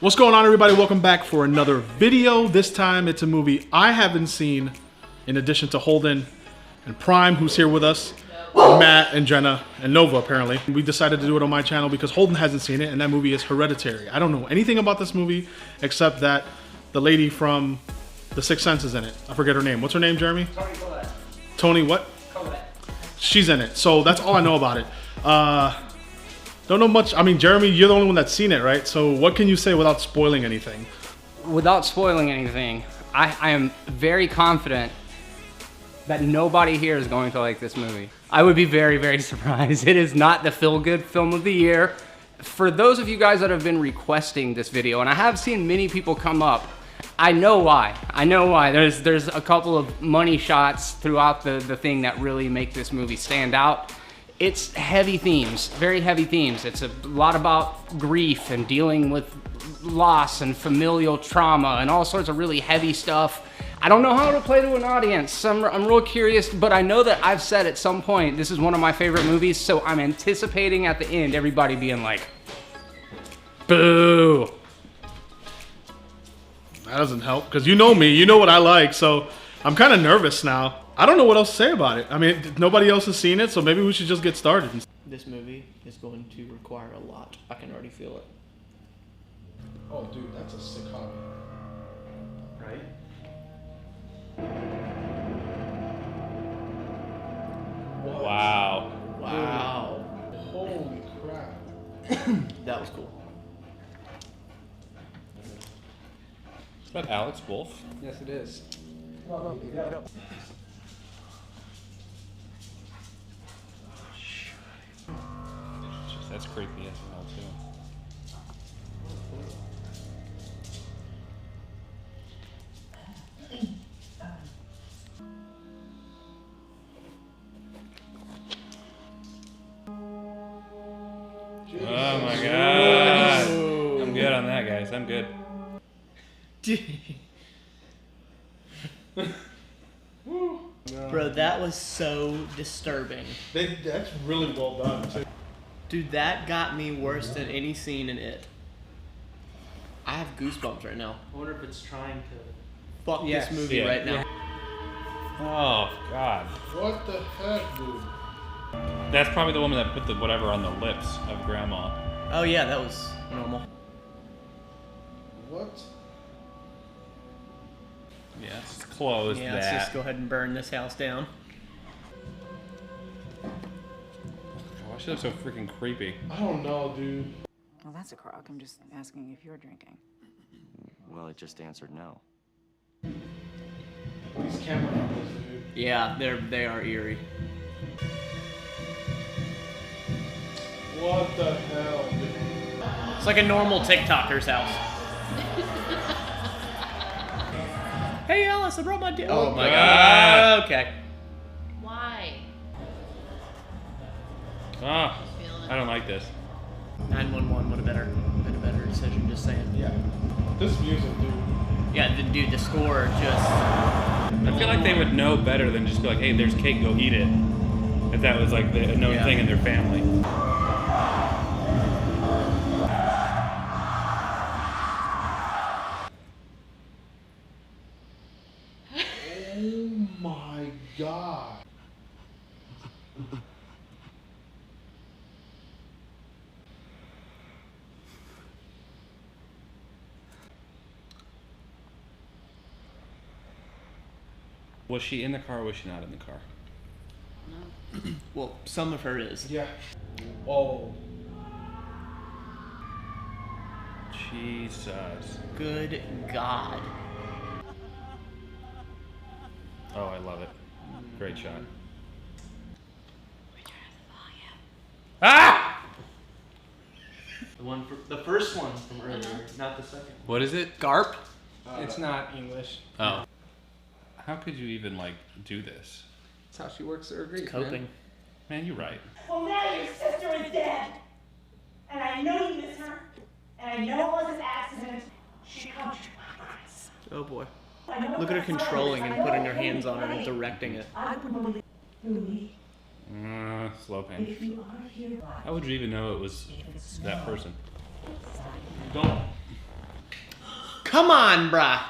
What's going on, everybody? Welcome back for another video. This time it's a movie I haven't seen, in addition to Holden and Prime, who's here with us, and Matt and Jenna and Nova, apparently. We decided to do it on my channel because Holden hasn't seen it, and that movie is Hereditary. I don't know anything about this movie except that the lady from The Sixth Sense is in it. I forget her name. What's her name, Jeremy? Tony Collette. Tony what? Collette. She's in it. So that's all I know about it. Don't know much. I mean, Jeremy, you're the only one that's seen it, right? So what can you say without spoiling anything? Without spoiling anything, I am very confident that nobody here is going to like this movie. I would be very, very surprised. It is not the feel-good film of the year. For those of you guys that have been requesting this video, and I have seen many people come up, I know why. I know why. There's a couple of money shots throughout the thing that really make this movie stand out. It's heavy themes, very heavy themes. It's a lot about grief and dealing with loss and familial trauma and all sorts of really heavy stuff. I don't know how to play to an audience. I'm real curious, but I know that I've said at some point, this is one of my favorite movies, so I'm anticipating at the end everybody being like, boo. That doesn't help, because you know me, you know what I like, so I'm kind of nervous now. I don't know what else to say about it. I mean, nobody else has seen it, so maybe we should just get started. This movie is going to require a lot. I can already feel it. Oh, dude, that's a sick hobby. Right? Wow. Wow. Holy crap. That was cool. Is that Alex Wolf? Yes, it is. That's creepy as hell too. Oh my god. I'm good on that, guys. I'm good. Bro, that was so disturbing. That's really well done, too. Dude, that got me worse than any scene in it. I have goosebumps right now. I wonder if it's trying to fuck Yes. this movie Yeah. right now. Oh god. What the heck, dude? That's probably the woman that put the whatever on the lips of Grandma. Oh yeah, that was normal. What? Yeah, let's close Yeah, that. let's just go ahead and burn this house down. Why is that so freaking creepy? I don't know, dude. Well, that's a crock. I'm just asking if you're drinking. Well, it just answered no. These camera angles, dude. Yeah, they are eerie. What the hell, dude? It's like a normal TikToker's house. Hey Alice, I brought my Oh my god. Okay. Why? Ah, I don't like this. 911 would have been a better decision, just saying. Yeah. This music, dude. Yeah, the score just... I feel like they would know better than just be like, hey, there's cake, go eat it. If that was like a known thing in their family. Oh my god. Was she in the car or was she not in the car? Well, some of her is. Yeah. Oh. Jesus. Good God. Oh, I love it. Great shot. Ah! The first one from earlier, not the second. What is it? Garp? It's not English. Oh. How could you even, like, do this? That's how she works her grief, Coping. Man, you're right. Well, now your sister is dead. And I know you miss her. And I know it was an accident. She comes to my eyes. Oh boy. I know Look at her that's controlling right. and I know putting her it's hands on her and right. directing it. I wouldn't believe you. Slow pain. If you are here, How would you even know it was that person? Don't. come on, bruh.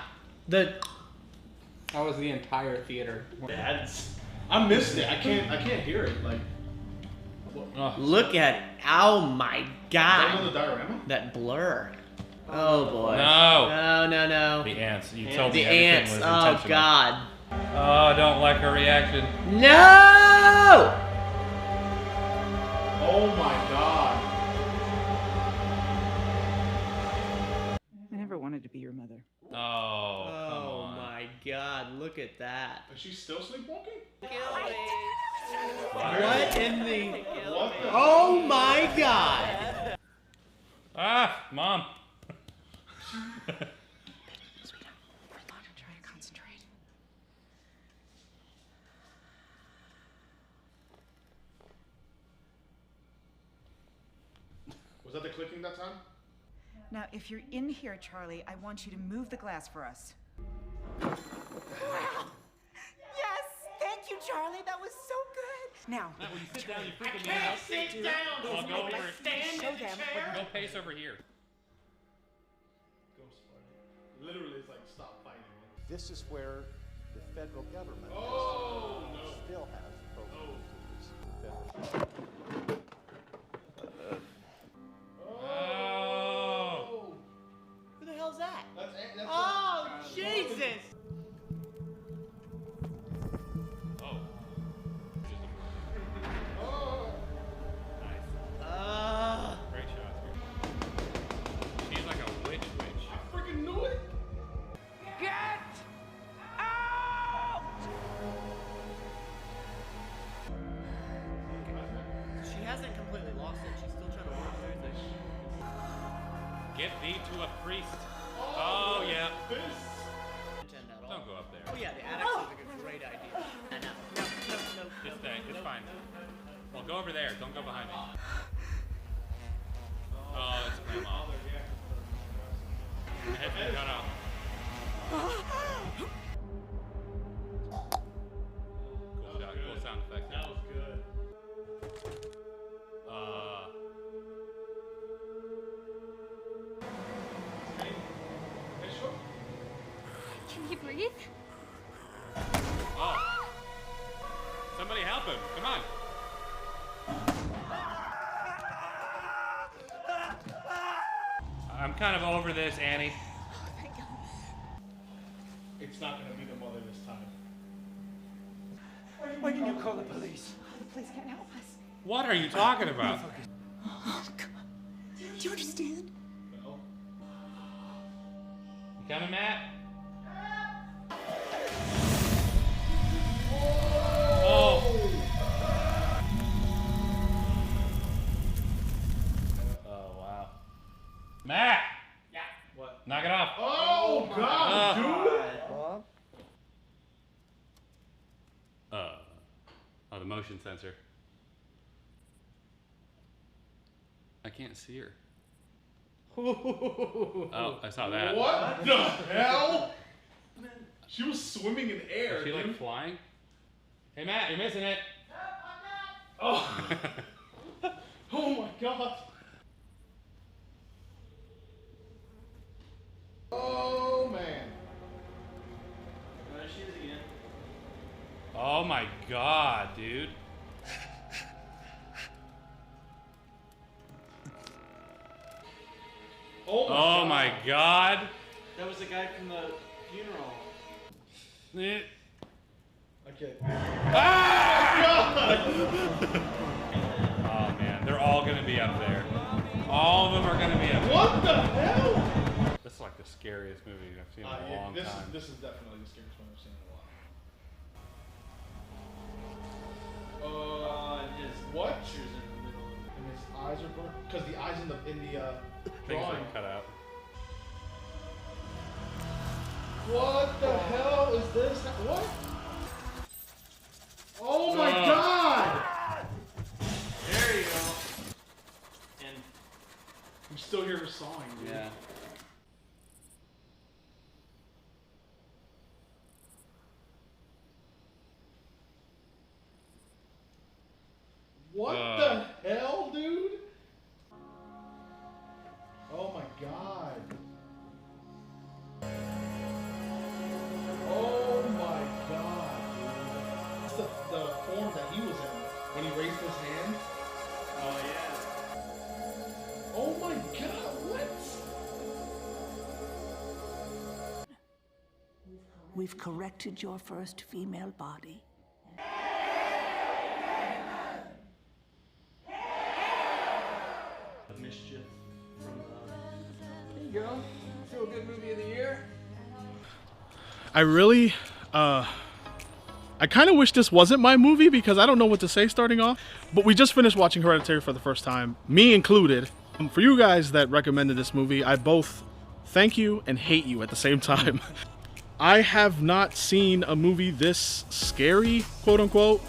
That was the entire theater. I missed it. I can't hear it. Like, Look at, oh my is that god. another diorama? That blur. Oh boy. No. No. The ants. You told The me everything ants. was Oh intentional. god. Oh, I don't like her reaction. No! Oh my god. I never wanted to be your mother. Oh, come Oh on. my god, look at that. Is she still sleepwalking? What in the... What the? Oh my god! Ah, Mom. Sweetheart, we're allowed to try to concentrate. Was that the clicking that time? Now, if you're in here, Charlie, I want you to move the glass for us. Yes! Thank you, Charlie. That was so good. Now, Matt, when you sit down, you're freaking me out. Sit down! I'll go over. show them. Go pace over here. Ghost fighting. Literally, it's like stop fighting. This is where the federal government still has programs with this federal. Oh. Who the hell's that? That's Oh, Jesus! Oh. Nice. Great shot. She's like a witch. I freaking knew it. She hasn't completely lost it. She's still trying to work through things. Get thee to a priest. Oh, yeah. Don't go up there. Oh yeah, the attic seems like a great idea. No. Just stay. It's fine. Well, go over there. Don't go behind me. Oh, it's grandma. The head's been cut off. Cool shot. Cool sound effect. That was good. Can he breathe? Oh. Somebody help him. Come on. I'm kind of over this, Annie. It's not gonna be the mother this time. Why didn't you call the police? The police can't help us. What are you talking about? Oh, God. Do you understand? No. You coming, Matt? Oh. Oh, wow. Matt! Yeah. What? Knock it off. Oh god, dude! Oh, the motion sensor. I can't see her. Oh, I saw that. What the hell? She was swimming in air. Is she like dude. flying? Hey Matt, you're missing it. Oh. Oh my god. Oh man. There she is again. Oh my god, dude. Oh my god. That was the guy from the funeral. Eh. Okay. Oh man, they're all gonna be up there. All of them are gonna be up there. What the hell? This is like the scariest movie I've seen in a Yeah, long time. this is definitely the scariest one I've seen in a while. Just what? pictures in the middle of it. And his eyes are burnt because the eyes in the Things drawing. like cut out. What the hell is this? What? Oh my god! There you go. And You still hear her sawing, dude. yeah. What the hell, dude? Oh my god. we've corrected your first female body. Mischief from There you go. Feel good movie of the year. I really, I kind of wish this wasn't my movie because I don't know what to say starting off. But we just finished watching Hereditary for the first time, me included. For you guys that recommended this movie, I both thank you and hate you at the same time. I have not seen a movie this scary, quote unquote,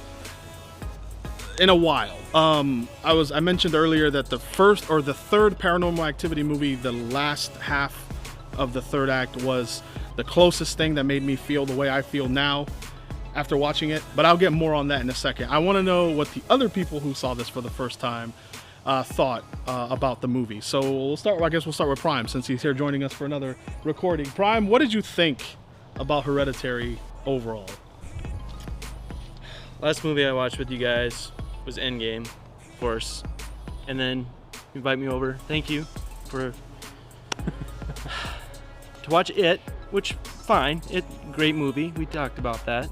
in a while. I mentioned earlier that the first or the third Paranormal Activity movie, the last half of the third act was the closest thing that made me feel the way I feel now after watching it, but I'll get more on that in a second. I want to know what the other people who saw this for the first time thought about the movie. So I guess we'll start with Prime since he's here joining us for another recording. Prime, what did you think about Hereditary overall? Last movie I watched with you guys was Endgame, of course, and then you invite me over. Thank you for to watch It, which fine, great movie. We talked about that,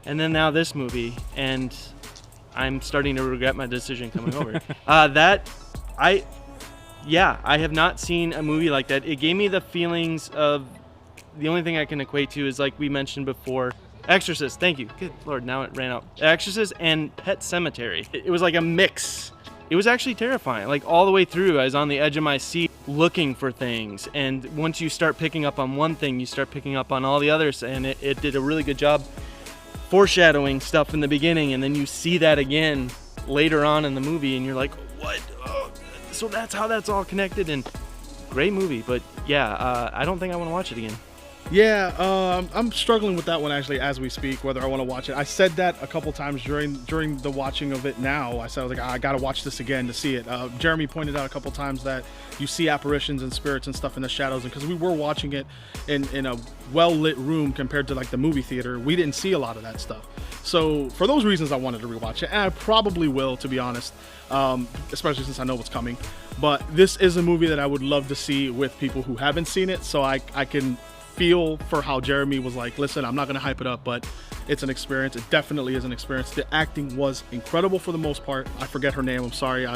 and then now this movie, and I'm starting to regret my decision coming over. I have not seen a movie like that. It gave me the feelings of, the only thing I can equate to is, like we mentioned before, Exorcist. Thank you. Good Lord, now it ran out. Exorcist and Pet Sematary. It was like a mix. It was actually terrifying. Like all the way through, I was on the edge of my seat looking for things. And once you start picking up on one thing, you start picking up on all the others. And it did a really good job foreshadowing stuff in the beginning. And then you see that again later on in the movie. And you're like, what? Oh, so that's how that's all connected. And great movie. But yeah, I don't think I want to watch it again. Yeah, I'm struggling with that one actually as we speak, whether I want to watch it. I said that a couple times during the watching of it now. I said, I gotta watch this again to see it. Jeremy pointed out a couple times that you see apparitions and spirits and stuff in the shadows, and because we were watching it in a well-lit room compared to like the movie theater, we didn't see a lot of that stuff. So for those reasons, I wanted to rewatch it, and I probably will, to be honest, especially since I know what's coming. But this is a movie that I would love to see with people who haven't seen it, so I can feel for how Jeremy was like, listen, I'm not going to hype it up, but it's an experience. It definitely is an experience. The acting was incredible for the most part. I forget her name. I'm sorry.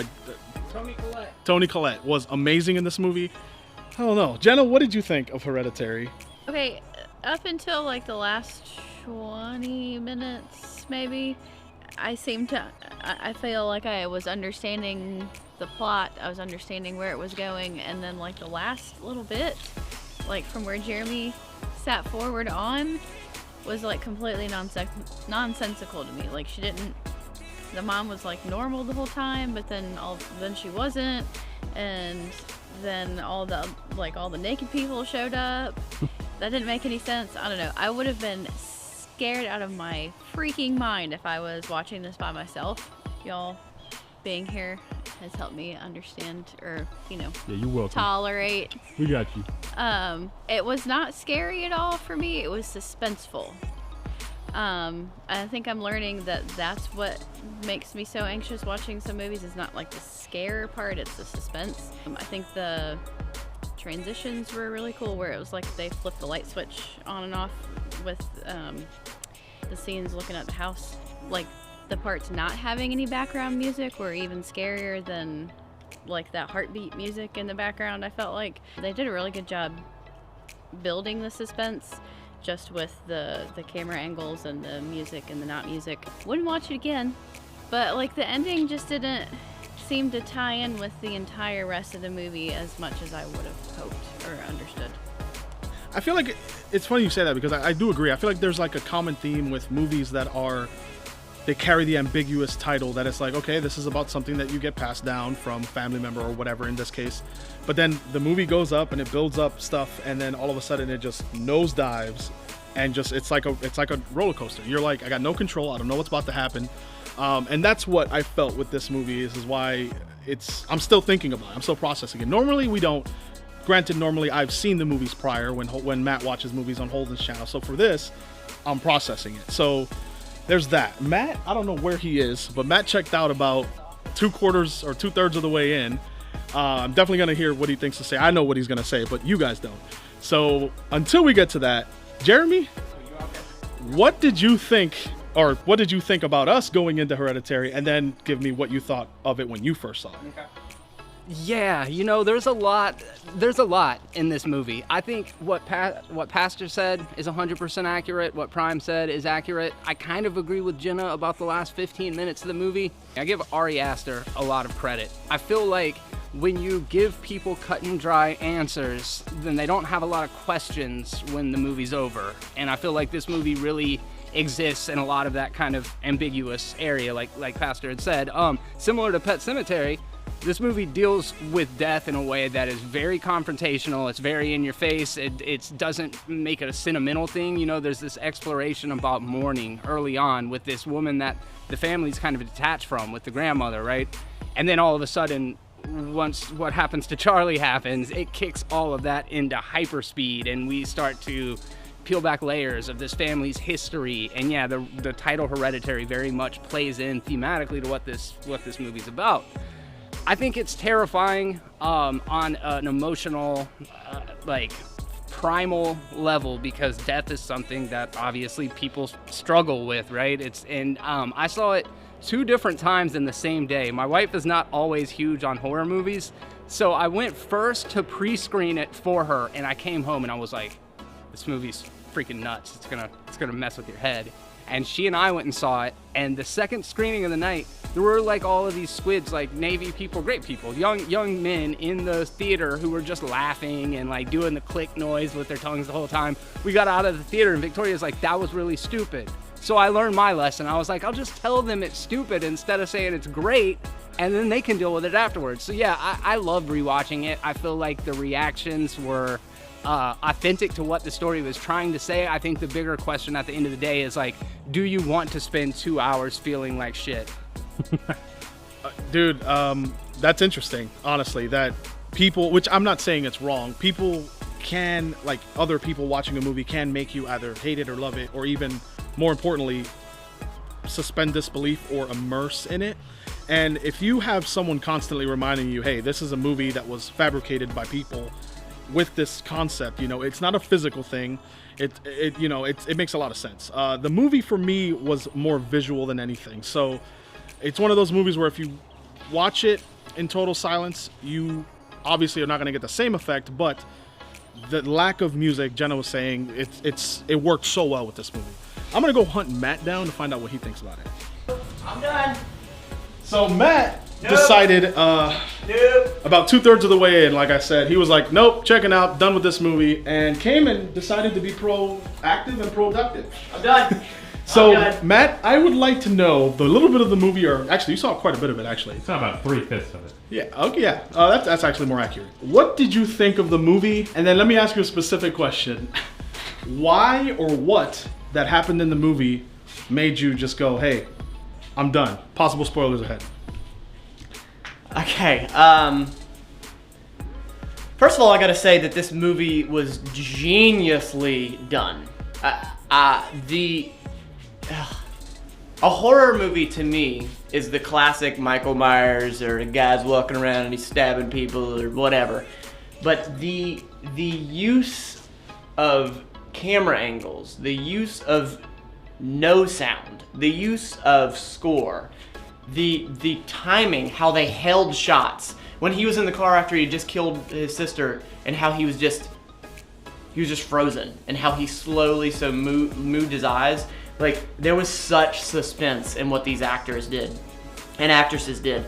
Toni Collette was amazing in this movie. I don't know. Jenna, what did you think of Hereditary? Okay, up until like the last 20 minutes, maybe, I feel like I was understanding the plot. I was understanding where it was going. And then like the last little bit, like from where Jeremy sat forward on, was like completely nonsensical to me. Like the mom was like normal the whole time, but then she wasn't, and then all the naked people showed up. That didn't make any sense. I don't know. I would have been scared out of my freaking mind if I was watching this by myself. Y'all being here has helped me understand, or yeah, you're welcome. Tolerate. We got you. It was not scary at all for me. It was suspenseful. I think I'm learning that that's what makes me so anxious watching some movies. Is not like the scare part, it's the suspense. I think the transitions were really cool, where it was like they flipped the light switch on and off with the scenes looking at the house. Like the parts not having any background music were even scarier than like that heartbeat music in the background. I felt like they did a really good job building the suspense just with the camera angles and the music and the not music. Wouldn't watch it again, but like the ending just didn't seem to tie in with the entire rest of the movie as much as I would have hoped or understood. I feel like it's funny you say that because I do agree. I feel like there's like a common theme with movies that they carry the ambiguous title that it's like, okay, this is about something that you get passed down from family member or whatever in this case. But then the movie goes up and it builds up stuff, and then all of a sudden it just nosedives, and just it's like a roller coaster. You're like, I got no control. I don't know what's about to happen. And that's what I felt with this movie. This is why I'm still thinking about it. I'm still processing it. Normally we don't. Granted, normally I've seen the movies prior when Matt watches movies on Holden's channel. So for this, I'm processing it. So there's that. Matt, I don't know where he is, but Matt checked out about 2/4 or 2/3 of the way in. I'm definitely going to hear what he thinks to say. I know what he's going to say, but you guys don't. So until we get to that, Jeremy, what did you think, or what did you think about us going into Hereditary, and then give me what you thought of it when you first saw it? Okay. Yeah, you know, there's a lot in this movie. I think what Pastor said is 100% accurate. What Prime said is accurate. I kind of agree with Jenna about the last 15 minutes of the movie. I give Ari Aster a lot of credit. I feel like when you give people cut and dry answers, then they don't have a lot of questions when the movie's over. And I feel like this movie really exists in a lot of that kind of ambiguous area, like Pastor had said. Similar to Pet Sematary, this movie deals with death in a way that is very confrontational. It's very in your face. It doesn't make it a sentimental thing. You know, there's this exploration about mourning early on with this woman that the family's kind of detached from, with the grandmother, right? And then all of a sudden, once what happens to Charlie happens, it kicks all of that into hyperspeed, and we start to peel back layers of this family's history. And yeah, the title Hereditary very much plays in thematically to what this movie's about. I think it's terrifying on an emotional, like primal level, because death is something that obviously people struggle with, right? I saw it 2 different times in the same day. My wife is not always huge on horror movies, so I went first to pre-screen it for her, and I came home and I was like, this movie's freaking nuts. It's gonna mess with your head. And she and I went and saw it, and the second screening of the night, there were like all of these squids, like Navy people, great people, young men in the theater who were just laughing and like doing the click noise with their tongues the whole time. We got out of the theater and Victoria's like, that was really stupid. So I learned my lesson. I was like, I'll just tell them it's stupid instead of saying it's great, and then they can deal with it afterwards. So yeah, I love rewatching it. I feel like the reactions were authentic to what the story was trying to say. I think the bigger question at the end of the day is like, do you want to spend 2 hours feeling like shit? Dude, that's interesting, honestly, that people, which I'm not saying it's wrong, people can, like other people watching a movie can make you either hate it or love it, or even more importantly, suspend disbelief or immerse in it. And if you have someone constantly reminding you, hey, this is a movie that was fabricated by people with this concept, you know, it's not a physical thing. It makes a lot of sense. The movie for me was more visual than anything. So it's one of those movies where if you watch it in total silence, you obviously are not going to get the same effect, but the lack of music, Jenna was saying, it worked so well with this movie. I'm going to go hunt Matt down to find out what he thinks about it. I'm done. So Matt decided about 2/3 of the way in, like I said, he was like, nope, checking out, done with this movie, and came and decided to be proactive and productive. I'm done. So Matt, I would like to know the little bit of the movie, or actually you saw quite a bit of it actually. It's not about 3/5 of it. Yeah, okay, yeah, that's actually more accurate. What did you think of the movie? And then let me ask you a specific question. Why or what that happened in the movie made you just go, hey, I'm done? Possible spoilers ahead. Okay, first of all, I gotta say that this movie was geniusly done. A horror movie to me is the classic Michael Myers, or the guy's walking around and he's stabbing people or whatever. But the use of camera angles, the use of no sound, the use of score, the timing, how they held shots. When he was in the car after he just killed his sister, and how he was just frozen, and how he slowly moved his eyes. Like, there was such suspense in what these actors did and actresses did.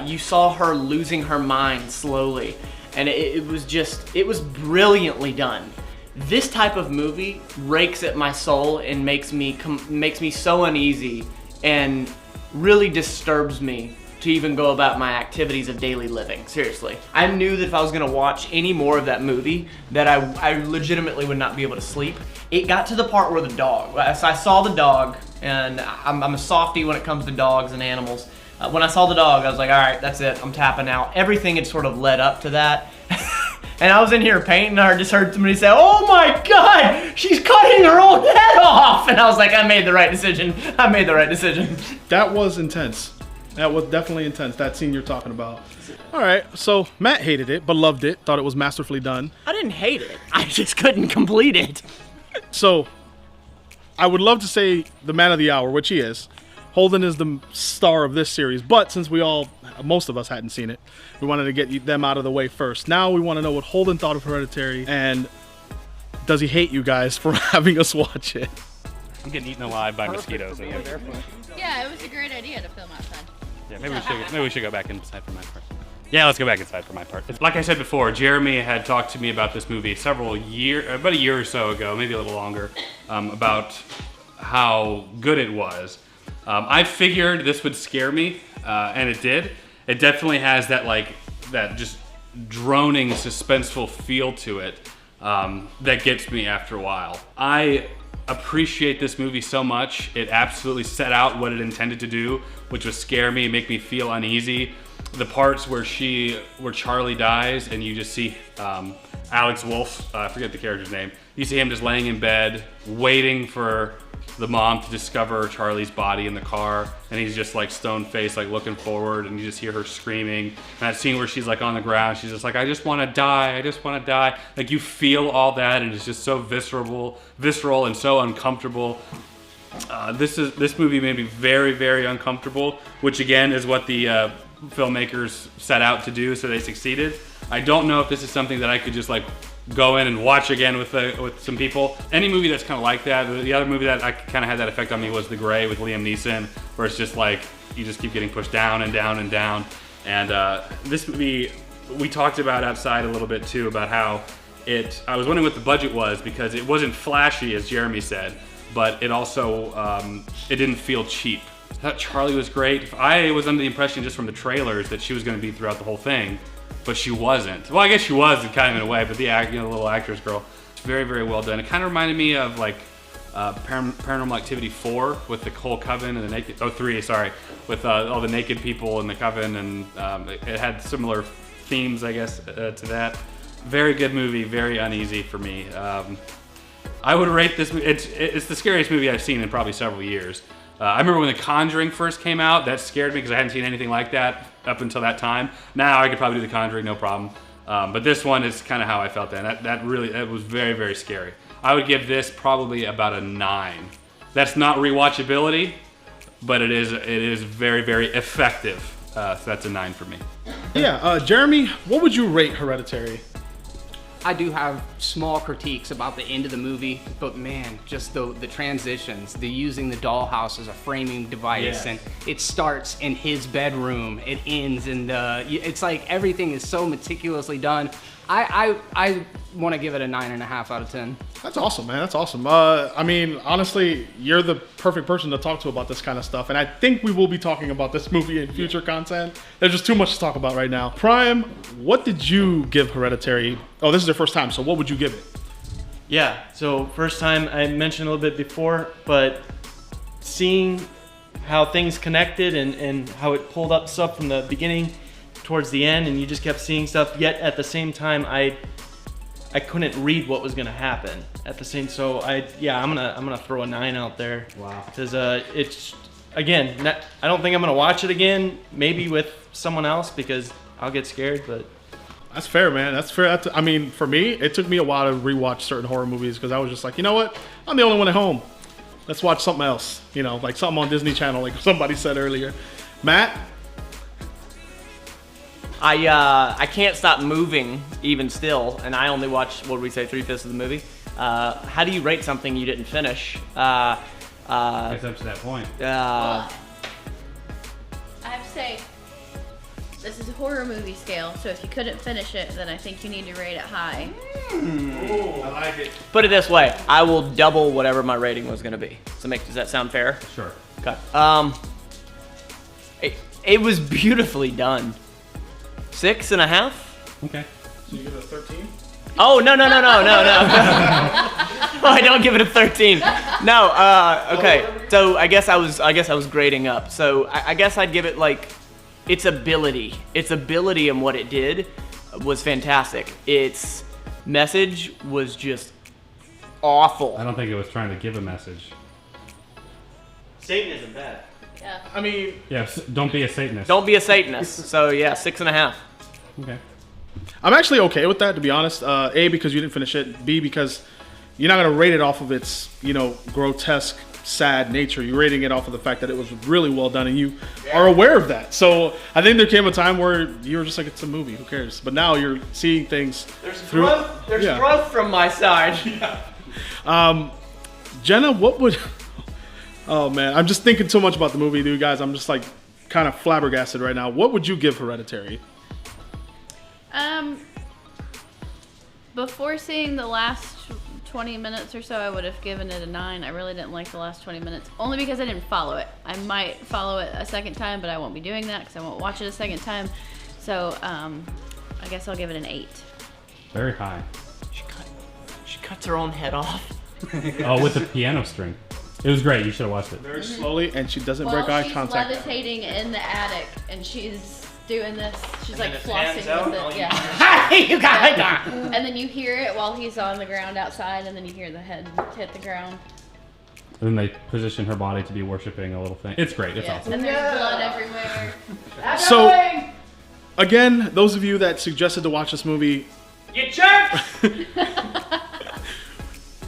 You saw her losing her mind slowly, and it was brilliantly done. This type of movie rakes at my soul and makes me so uneasy, and really disturbs me to even go about my activities of daily living. Seriously. I knew that if I was gonna watch any more of that movie, that I legitimately would not be able to sleep. It got to the part where the dog, so I saw the dog, and I'm a softie when it comes to dogs and animals. When I saw the dog, I was like, all right, that's it, I'm tapping out. Everything had sort of led up to that. And I was in here painting, and I just heard somebody say, oh my God, she's cutting her own head off. And I was like, I made the right decision. I made the right decision. That was intense. That was definitely intense, that scene you're talking about. All right, so Matt hated it, but loved it, thought it was masterfully done. I didn't hate it. I just couldn't complete it. So, I would love to say the man of the hour, which he is. Holden is the star of this series, but since most of us hadn't seen it, we wanted to get them out of the way first. Now we want to know what Holden thought of Hereditary, and does he hate you guys for having us watch it? I'm getting eaten alive by mosquitoes. Yeah, it was a great idea to film outside. Yeah, maybe we should go back inside for my part. Yeah, let's go back inside for my part. Like I said before, Jeremy had talked to me about this movie about a year or so ago, maybe a little longer, about how good it was. I figured this would scare me, and it did. It definitely has that just droning, suspenseful feel to it that gets me after a while. I appreciate this movie so much. It absolutely set out what it intended to do, which was scare me, make me feel uneasy. The parts where Charlie dies and you just see Alex Wolff, I forget the character's name. You see him just laying in bed, waiting for the mom to discover Charlie's body in the car, and he's just like stone-faced, like looking forward, and you just hear her screaming. And that scene where she's like on the ground, she's just like, I just want to die, I just want to die. Like, you feel all that, and it's just so visceral and so uncomfortable. This movie made me very, very uncomfortable, which again is what the filmmakers set out to do, so they succeeded. I don't know if this is something that I could just like go in and watch again with some people. Any movie that's kind of like that. The other movie that I kind of had that effect on me was The Grey with Liam Neeson, where it's just like you just keep getting pushed down and down and down. And this movie, we talked about outside a little bit too, about how I was wondering what the budget was, because it wasn't flashy, as Jeremy said, but it also it didn't feel cheap. I thought Charlie was great. I was under the impression just from the trailers that she was going to be throughout the whole thing, but she wasn't. Well, I guess she was kind of in a way, but the little actress girl, it's very, very well done. It kind of reminded me of like Paranormal Activity 4 with the whole coven and the naked, 3, sorry, with all the naked people in the coven, and it had similar themes, I guess, to that. Very good movie, very uneasy for me. I would rate this movie, it's the scariest movie I've seen in probably several years. I remember when The Conjuring first came out, that scared me because I hadn't seen anything like that up until that time. Now I could probably do The Conjuring, no problem. But this one is kind of how I felt then. That was very, very scary. I would give this probably about a 9. That's not rewatchability, but it is very, very effective. So that's a 9 for me. Yeah, Jeremy, what would you rate Hereditary? I do have small critiques about the end of the movie, but man, just the transitions, the using the dollhouse as a framing device, and it starts in his bedroom, it ends in it's like everything is so meticulously done. I want to give it a 9.5 out of 10. That's awesome, man. That's awesome. I mean, honestly, you're the perfect person to talk to about this kind of stuff, and I think we will be talking about this movie in future content. There's just too much to talk about right now. Prime, what did you give Hereditary? Oh, this is your first time, so what would you give it? Yeah, so first time, I mentioned a little bit before, but seeing how things connected and how it pulled up stuff from the beginning towards the end, and you just kept seeing stuff, yet at the same time I couldn't read what was gonna happen at the same. So I'm gonna throw a 9 out there. Wow. Because it's again, I don't think I'm gonna watch it again. Maybe with someone else because I'll get scared. But that's fair, man. That's fair. I mean, for me, it took me a while to rewatch certain horror movies because I was just like, you know what? I'm the only one at home. Let's watch something else. You know, like something on Disney Channel, like somebody said earlier. Matt. I can't stop moving even still, and I only watched, what did we say, 3/5 of the movie. How do you rate something you didn't finish? I guess up to that point. I have to say, this is a horror movie scale, so if you couldn't finish it, then I think you need to rate it high. Ooh, I like it. Put it this way, I will double whatever my rating was gonna be. So does that sound fair? Sure. Okay. It was beautifully done. 6.5. Okay. So you give it a 13? Oh, no. Oh, I don't give it a 13. No, okay. So I guess I was grading up. So I guess I'd give it like its ability. Its ability and what it did was fantastic. Its message was just awful. I don't think it was trying to give a message. Satan isn't bad. Yeah. I mean, Yes, don't be a Satanist. Don't be a Satanist. So yeah, 6.5. Okay. I'm actually okay with that, to be honest. A, because you didn't finish it. B, because you're not gonna rate it off of its, you know, grotesque, sad nature. You're rating it off of the fact that it was really well done, and you are aware of that. So I think there came a time where you were just like, it's a movie, who cares? But now you're seeing things. There's growth from my side. Jenna, what would? Oh man, I'm just thinking so much about the movie, dude, guys. I'm just like kind of flabbergasted right now. What would you give Hereditary? Before seeing the last 20 minutes or so, I would have given it a 9. I really didn't like the last 20 minutes, only because I didn't follow it. I might follow it a second time, but I won't be doing that because I won't watch it a second time. So I guess I'll give it an 8. Very high. She cuts her own head off. Oh, with the piano string. It was great. You should have watched it. Very slowly, and she doesn't break eye contact. She's levitating in the attic, and she's doing this. She's like flossing with it. Yeah. Hey, you got it. And then you hear it while he's on the ground outside, and then you hear the head hit the ground. And then they position her body to be worshiping a little thing. It's great. It's awesome. And there's blood everywhere. So, again, those of you that suggested to watch this movie, you jerk!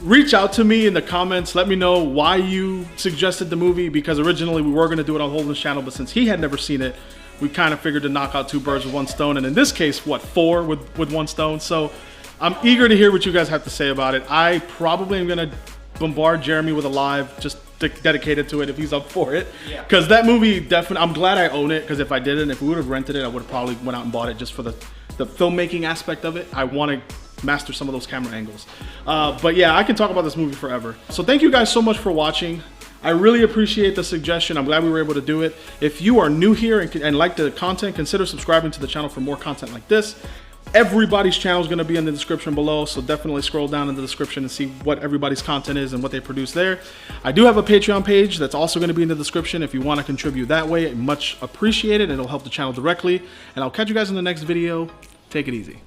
reach out to me in the comments. Let me know why you suggested the movie, because originally we were going to do it on Holden's channel, but since he had never seen it, we kind of figured to knock out 2 birds with 1 stone, and in this case, what, 4 with 1 stone. So I'm eager to hear what you guys have to say about it. I probably am going to bombard Jeremy with a live just dedicated to it if he's up for it, because that movie definitely, I'm glad I own it, because if I didn't, if we would have rented it, I would have probably went out and bought it just for the filmmaking aspect of it. I want to master some of those camera angles, but yeah, I can talk about this movie forever. So thank you guys so much for watching. I really appreciate the suggestion. I'm glad we were able to do it. If you are new here and like the content, consider subscribing to the channel for more content like this. Everybody's channel is going to be in the description below, so definitely scroll down in the description and see what everybody's content is and what they produce there. I do have a Patreon page that's also going to be in the description if you want to contribute that way. Much appreciated, and it'll help the channel directly. And I'll catch you guys in the next video. Take it easy.